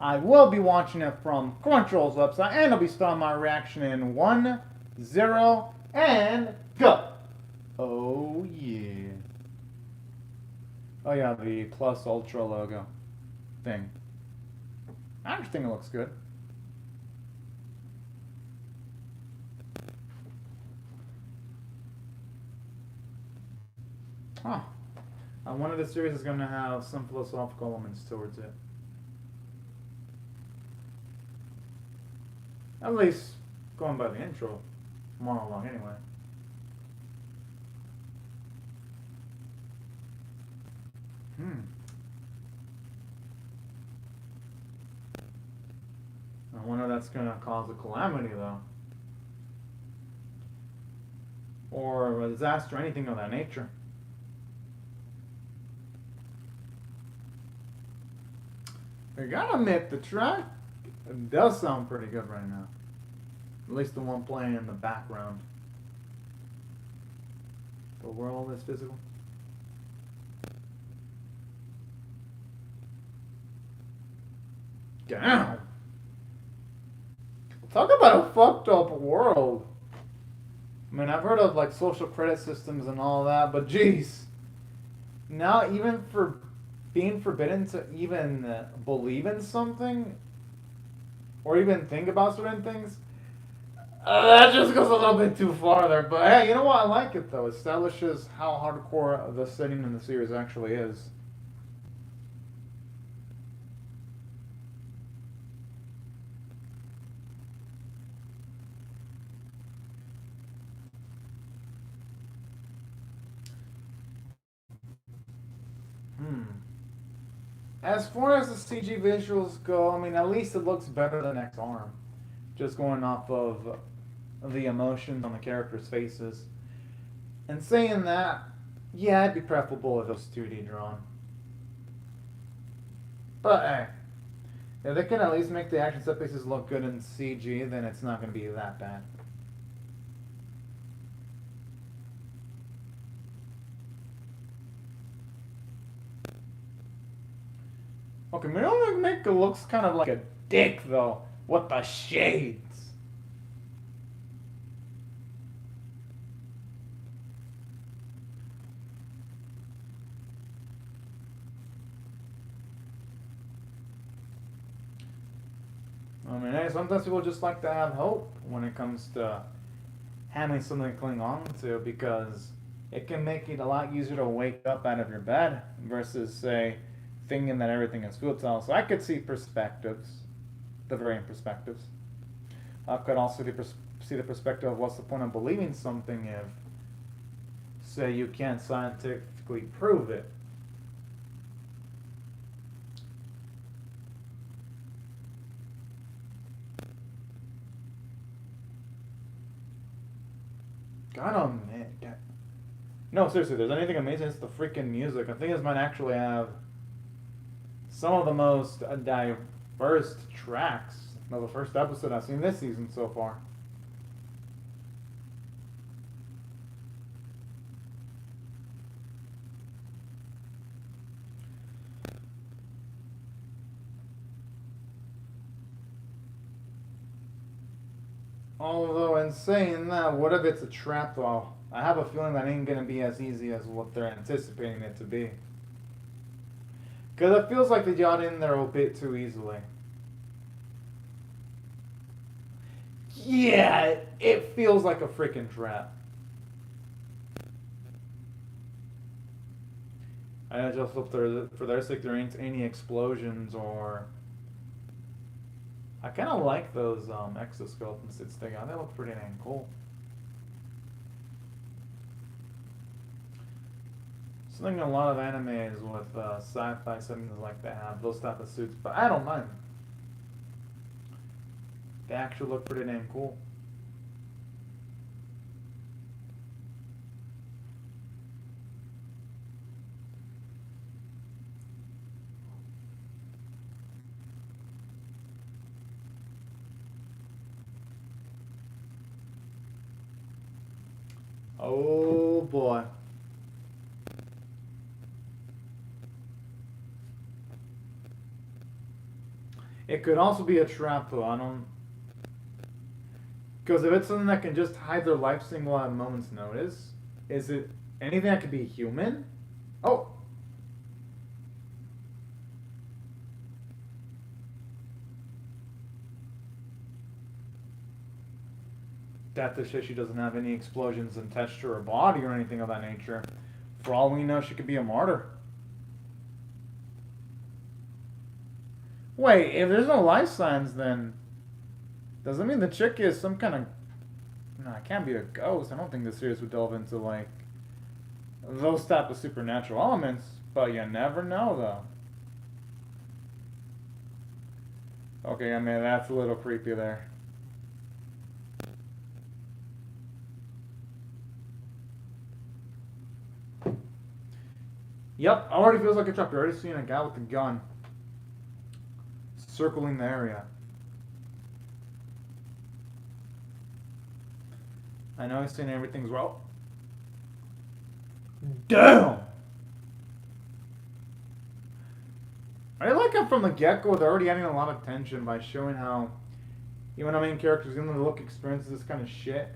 I will be watching it from Crunchyroll's website, and I'll be starting my reaction in 1, 0, and go! Oh yeah. Oh yeah, the Plus Ultra logo thing. I actually think it looks good. Huh. One of the series is going to have some philosophical elements towards it. At least going by the intro monologue, anyway. Hmm. I wonder if that's going to cause a calamity, though. Or a disaster, anything of that nature. I gotta admit, the track does sound pretty good right now. At least the one playing in the background. The world is physical. Damn! Talk about a fucked up world. I mean, I've heard of like social credit systems and all that, but jeez. Now, even for being forbidden to even believe in something or even think about certain things, that just goes a little bit too far there. But hey, you know what? I like it though. It establishes how hardcore the setting in the series actually is. Hmm. As far as the CG visuals go, I mean, at least it looks better than X Arm. Just going off of the emotions on the characters' faces. And saying that, yeah, it'd be preferable if it was 2D drawn. But hey, if they can at least make the action set pieces look good in CG, then it's not going to be that bad. Okay, Mika looks kind of like a dick though, with the shades. I mean, hey, sometimes people just like to have hope when it comes to having something to cling on to because it can make it a lot easier to wake up out of your bed versus, say, thinking that everything is futile. So I could see perspectives, the varying perspectives. I could also see the perspective of what's the point of believing something if, say, you can't scientifically prove it. God, oh man. No, seriously, there's anything amazing, it's the freaking music. I think this might actually have some of the most diverse tracks of the first episode I've seen this season so far. Although, in saying that, what if it's a trap though? I have a feeling that ain't gonna be as easy as what they're anticipating it to be. Because it feels like they got in there a bit too easily. Yeah, it feels like a freaking trap. I just hope for their sake there ain't any explosions or. I kind of like those exoskeleton suits they got. They look pretty dang cool. Something a lot of animes with sci-fi settings like that have those type of suits, but I don't mind. They actually look pretty damn cool. Oh boy. It could also be a trap, though. I don't. Because if it's something that can just hide their life single at a moment's notice, is it anything that could be human? Oh! That to say she doesn't have any explosions attached to her body or anything of that nature. For all we know, she could be a martyr. Wait, if there's no life signs, then does that mean the chick is some kind of... No, it can't be a ghost. I don't think the series would delve into, like, those type of supernatural elements. But you never know, though. Okay, I mean, that's a little creepy there. Yep, already feels like a trap. You're already seeing a guy with a gun circling the area. I know he's saying everything's well. Damn! I like how from the get-go they're already adding a lot of tension by showing how even our main characters, even though they look experiences this kind of shit,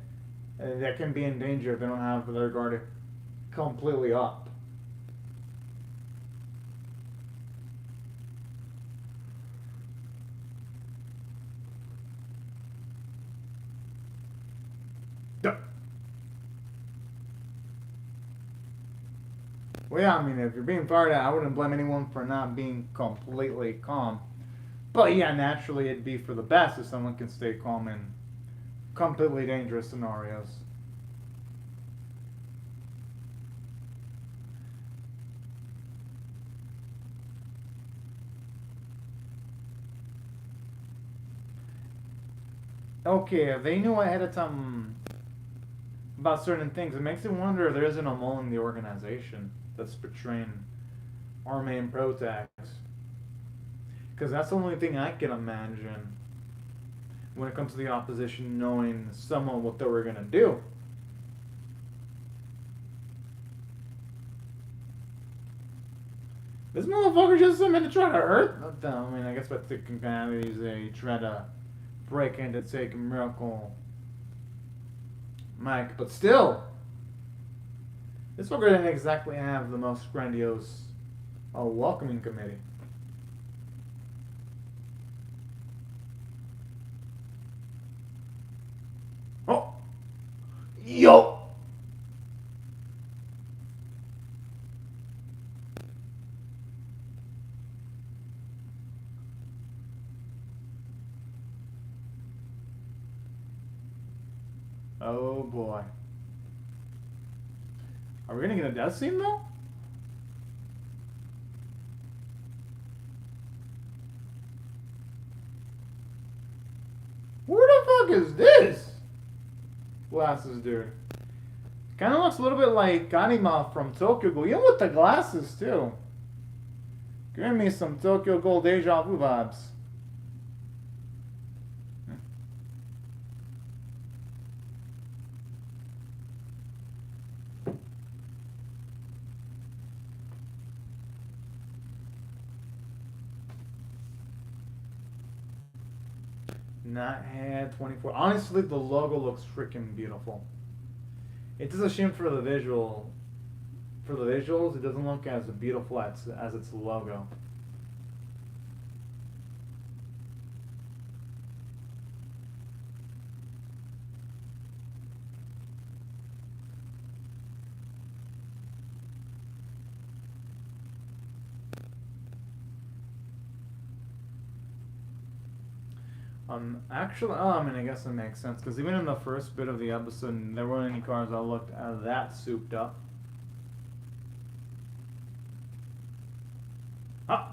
that can be in danger if they don't have their guard completely up. Well, yeah, I mean, if you're being fired at, I wouldn't blame anyone for not being completely calm. But yeah, naturally, it'd be for the best if someone can stay calm in completely dangerous scenarios. Okay, if they knew ahead of time about certain things, it makes me wonder if there isn't a mole in the organization that's portraying our main protagonist. Because that's the only thing I can imagine when it comes to the opposition knowing somewhat what they were going to do. This motherfucker just meant to try to hurt them. I mean, I guess what the companions, they try to break in to take a miracle Mike, but still, this fucker didn't exactly have the most grandiose welcoming committee. Oh! Yo! Oh boy. Are we gonna get a death scene though? Where the fuck is this? Glasses dude. Kinda looks a little bit like Kanima from Tokyo Ghoul. Even with the glasses too. Giving me some Tokyo Ghoul deja vu vibes. Nighthead 24. Honestly, the logo looks freaking beautiful. It is a shame for the visual. For the visuals, it doesn't look as beautiful as its logo. Actually, I guess it makes sense, because even in the first bit of the episode, there weren't any cars that looked that souped up. Ah!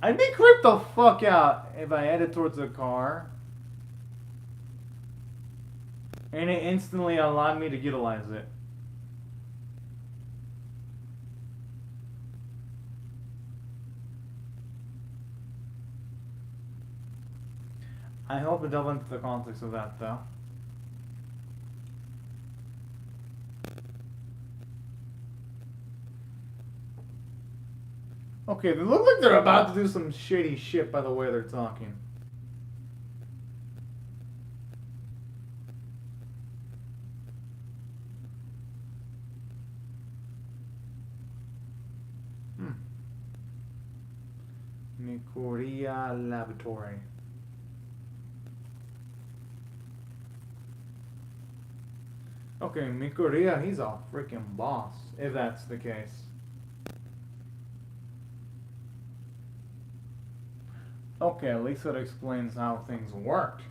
I'd be creeped the fuck out if I headed towards a car, and it instantly allowed me to utilize it. I hope it delve into the context of that, though. Okay, they look like they're about to do some shady shit by the way they're talking. Mikuria Laboratory. Okay, Mikuria, he's a freaking boss, if that's the case. Okay, at least it explains how things worked.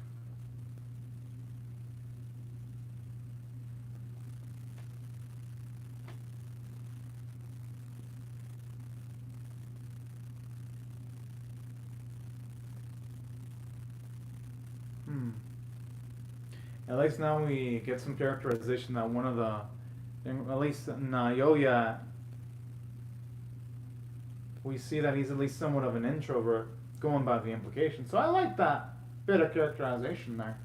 At least now we get some characterization that one of the, at least Naoya, we see that he's at least somewhat of an introvert, going by the implication. So I like that bit of characterization there.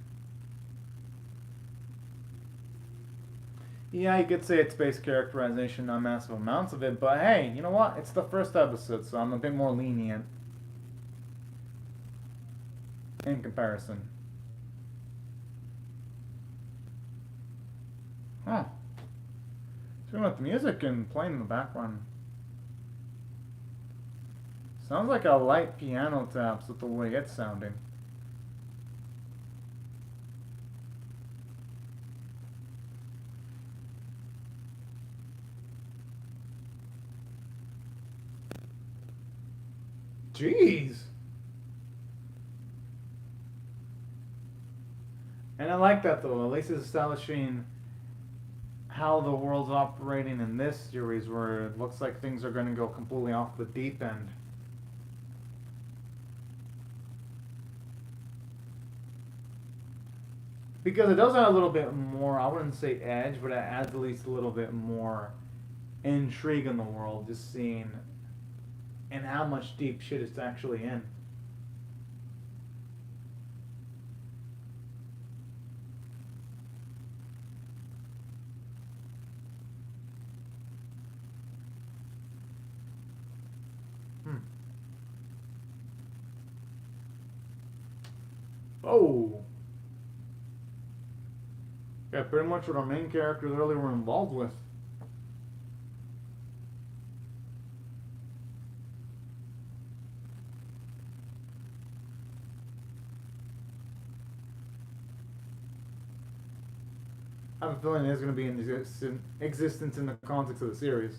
Yeah, you could say it's base characterization, not massive amounts of it, but hey, you know what? It's the first episode, so I'm a bit more lenient in comparison. Huh. Turn up the music and playing in the background. Sounds like a light piano taps with the way it's sounding. Jeez. And I like that though. At least it's establishing how the world's operating in this series, where it looks like things are going to go completely off the deep end. Because it does add a little bit more, I wouldn't say edge, but it adds at least a little bit more intrigue in the world, just seeing and how much deep shit it's actually in. Oh. Yeah, pretty much what our main characters earlier were involved with. I have a feeling it's going to be in existence in the context of the series.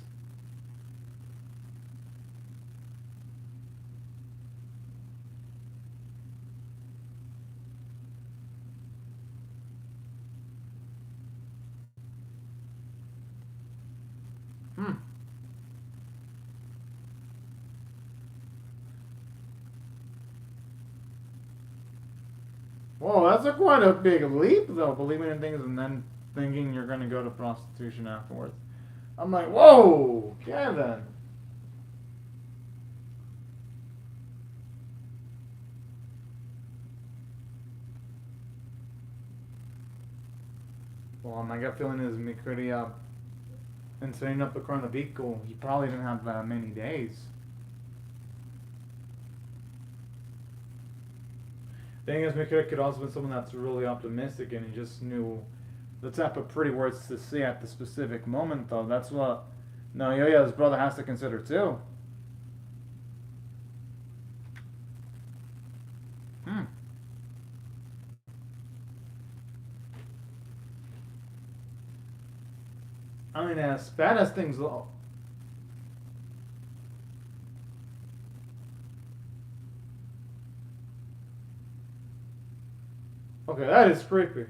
Whoa, that's quite a big leap, though, believing in things and then thinking you're going to go to prostitution afterwards. I'm like, whoa, Kevin. Well, my gut feeling is Mikuria, in setting up the Chronobico, he probably didn't have that many days. The thing is, Mikuria could also be someone that's really optimistic and he just knew the type of pretty words to say at the specific moment, though. That's what Naoya's brother has to consider, too. I mean, as bad as things look. Okay, that is creepy.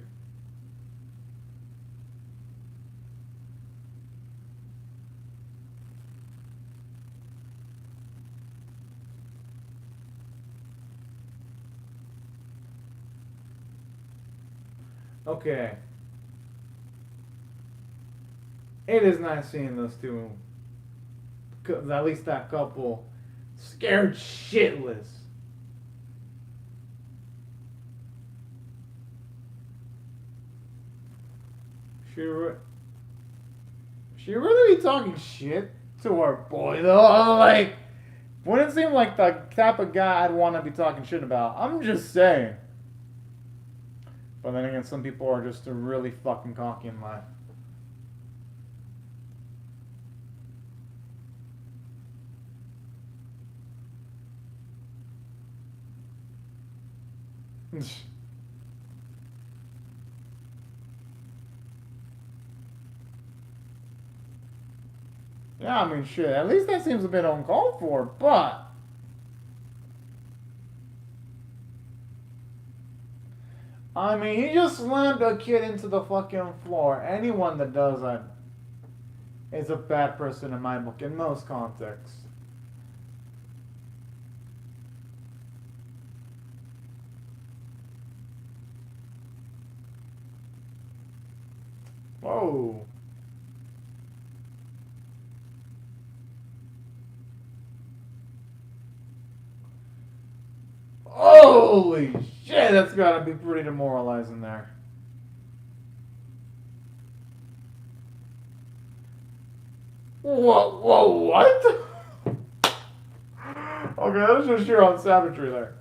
Okay. It is nice seeing those two, at least that couple, scared shitless. She really be talking shit to our boy though. Like, Wouldn't seem like the type of guy I'd want to be talking shit about. I'm just saying. But then again, some people are just really fucking cocky in life. Yeah, I mean, shit. At least that seems a bit uncalled for, but. I mean, he just slammed a kid into the fucking floor. Anyone that does that is a bad person in my book, in most contexts. Whoa. Holy shit, that's gotta be pretty demoralizing there. Whoa, what? Okay, that's just your own savagery there.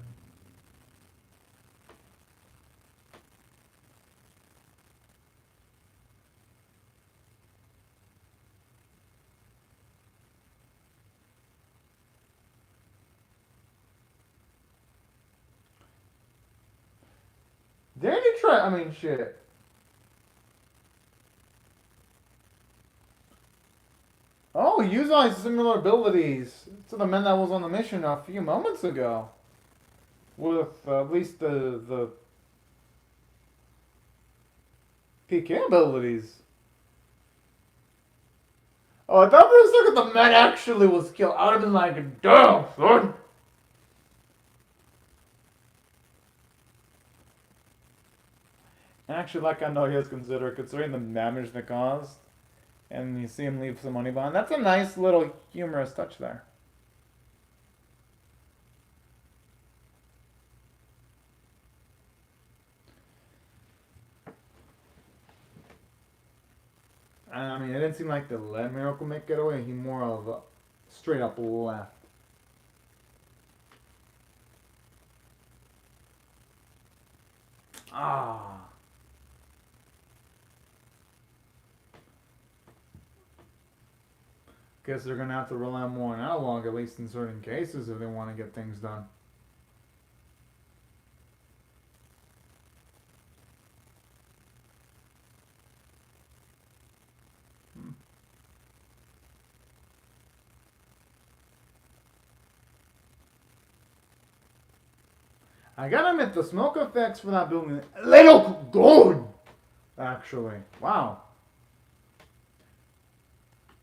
Didn't he try? I mean, shit. Oh, use all his similar abilities to the man that was on the mission a few moments ago. With at least the PK abilities. Oh, I thought for a second the man actually was killed. I would have been like, damn, son. Actually, like I know he is considered, considering the damage they caused, and you see him leave some money behind. That's a nice little humorous touch there. I mean, it didn't seem like they let Miracle make it away. He more of a straight up left. Ah. Guess they're gonna have to rely more on analog, at least in certain cases, if they want to get things done. Hmm. I gotta admit, the smoke effects for that building, they look good! Actually. Wow.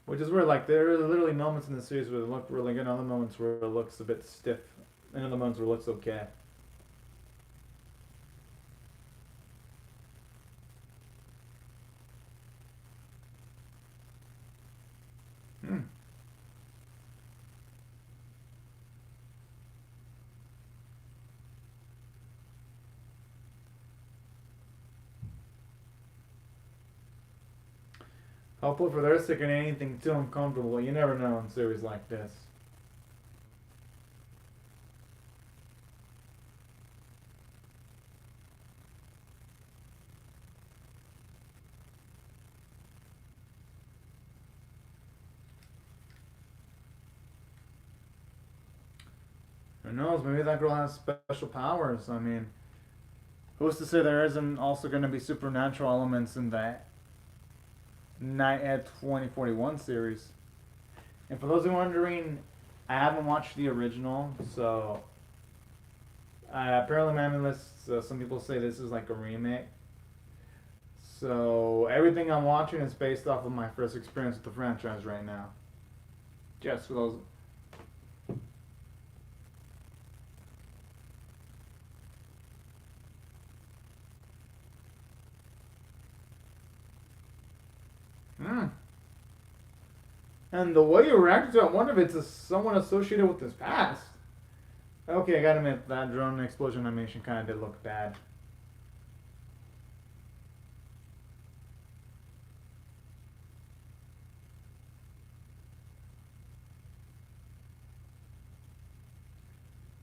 Which is weird, like, there are literally moments in the series where they look really good, and other moments where it looks a bit stiff, and other moments where it looks okay. Hmm. Hopefully for their sake, and anything too uncomfortable. You never know in series like this. Who knows? Maybe that girl has special powers. I mean, who's to say there isn't also going to be supernatural elements in that Night at 2041 series? And for those who are wondering, I haven't watched the original, so apparently, my list. Some people say this is like a remake. So everything I'm watching is based off of my first experience with the franchise right now. Just for those. Hmm. And the way you reacted to it, I wonder if it's someone associated with his past. Okay, I gotta admit, that drone explosion animation kind of did look bad.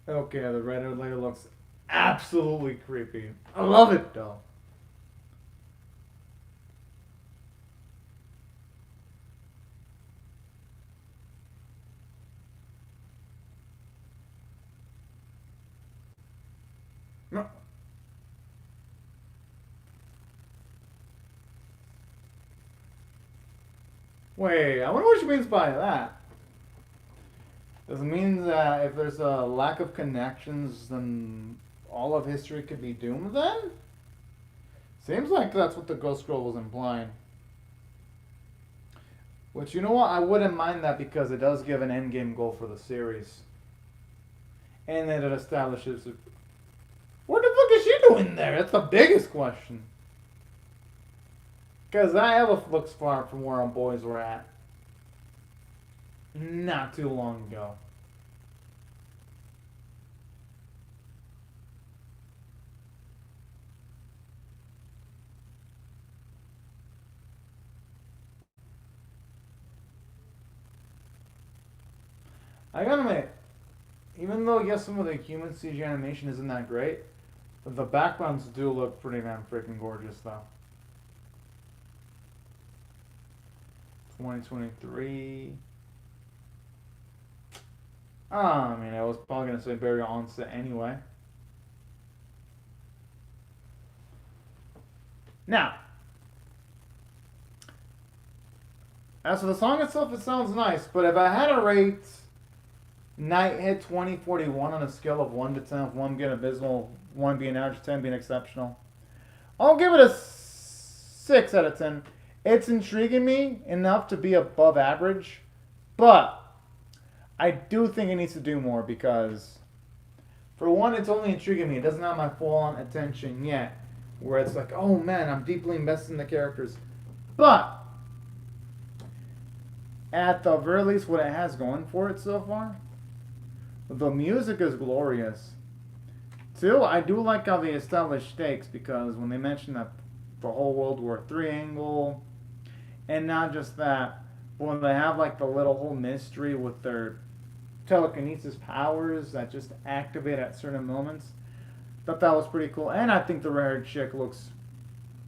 Okay, the red layer looks absolutely creepy. I love it though. No. Wait, I wonder what she means by that. Does it mean that if there's a lack of connections, then all of history could be doomed then? Seems like that's what the Ghost Scroll was implying. Which, you know what, I wouldn't mind that because it does give an endgame goal for the series. And then it establishes. What the fuck is she doing there? That's the biggest question. Because that ever looks far from where our boys were at. Not too long ago. I gotta admit, even though yes, some of the human CG animation isn't that great, the backgrounds do look pretty damn freaking gorgeous though. 2023. I mean, I was probably gonna say Burial Onset anyway. Now, as for the song itself, it sounds nice, but if I had to rate Night Hit 2041 on a scale of 1 to 10, with 1 being abysmal, 1 being average, 10 being exceptional, I'll give it a 6 out of 10. It's intriguing me enough to be above average, but I do think it needs to do more because, for one, it's only intriguing me. It doesn't have my full-on attention yet, where it's like, oh man, I'm deeply invested in the characters. But, at the very least, what it has going for it so far, the music is glorious. Two, I do like how they establish stakes because when they mention that the whole World War III angle, and not just that, but when they have like the little whole mystery with their telekinesis powers that just activate at certain moments, thought that was pretty cool. And I think the red chick looks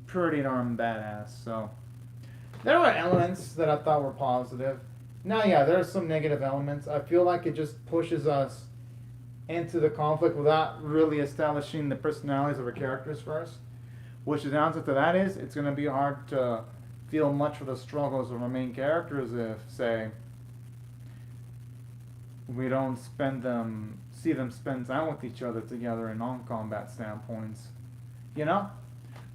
pretty darn badass. So there were elements that I thought were positive. Now, yeah, there are some negative elements. I feel like it just pushes us into the conflict without really establishing the personalities of our characters first. Which the downside to that is, it's going to be hard to feel much for the struggles of our main characters if, say, we don't see them spend time with each other together in non-combat standpoints. You know?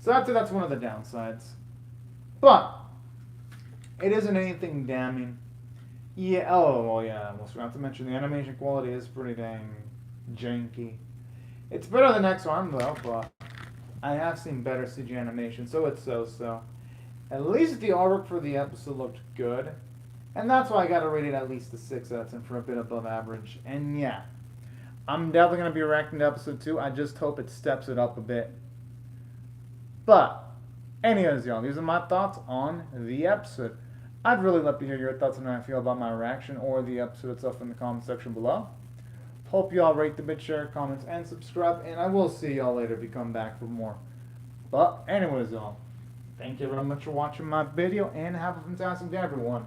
So that's one of the downsides. But it isn't anything damning. Yeah. Oh, well, yeah. I almost forgot to mention the animation quality is pretty dang janky. It's better than X-Arm though, but I have seen better CG animation, so it's so. At least the artwork for the episode looked good, and that's why I got to rate it at least a 6 out of 10 for a bit above average. And yeah, I'm definitely gonna be reacting to episode 2. I just hope it steps it up a bit. But anyways, y'all, these are my thoughts on the episode. I'd really love to hear your thoughts on how I feel about my reaction or the episode itself in the comment section below. Hope you all rate the bit, share, comments, and subscribe, and I will see y'all later if you come back for more. But anyways, y'all, thank you very much for watching my video, and have a fantastic day, everyone.